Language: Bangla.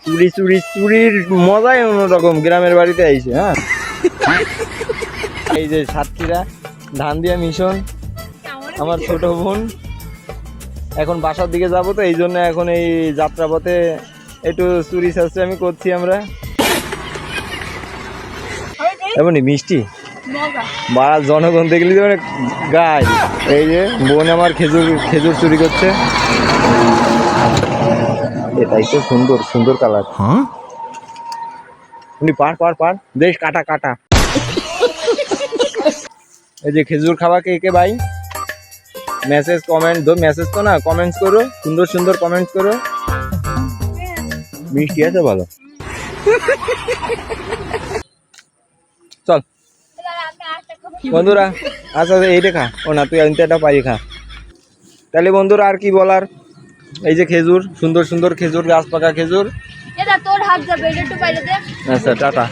চুরি চুরি চুরির মজাই অন্যরকম, গ্রামের বাড়িতে আইছে। হ্যাঁ, এই যে সাতক্ষীরা ধান দিয়া মিশন, আমার ছোট বোন এখন বাসার দিকে যাবো, তো এই জন্য এখন এই যাত্রাপথে একটু চুরি চাচ্ছি আমি করছি আমরা। এমনই মিষ্টি বাড়ার জনগণ দেখলি মানে গায়ে। এই যে বোন আমার খেজুর খেজুর চুরি করছে, এটাই তো সুন্দর সুন্দর কালার। পার পার পার বেশ কাটা কাটা। এই যে খেজুর খাওয়া কে কে ভাই, মেসেজ কমেন্ট দো, মেসেজ তো না কমেন্টস করো, সুন্দর সুন্দর কমেন্টস করো। মিষ্টি আছে ভালো। চল বন্ধুরা, আচ্ছা এইটা খা। ও না, তুই এটা পাই খা। তাহলে বন্ধুরা আর কি বলার, এই যে খেজুর, সুন্দর সুন্দর খেজুর, গাছ পাকা খেজুর। এটা তোর হাত যাবে, এটা একটু বাইরে দে। আচ্ছা টাটা।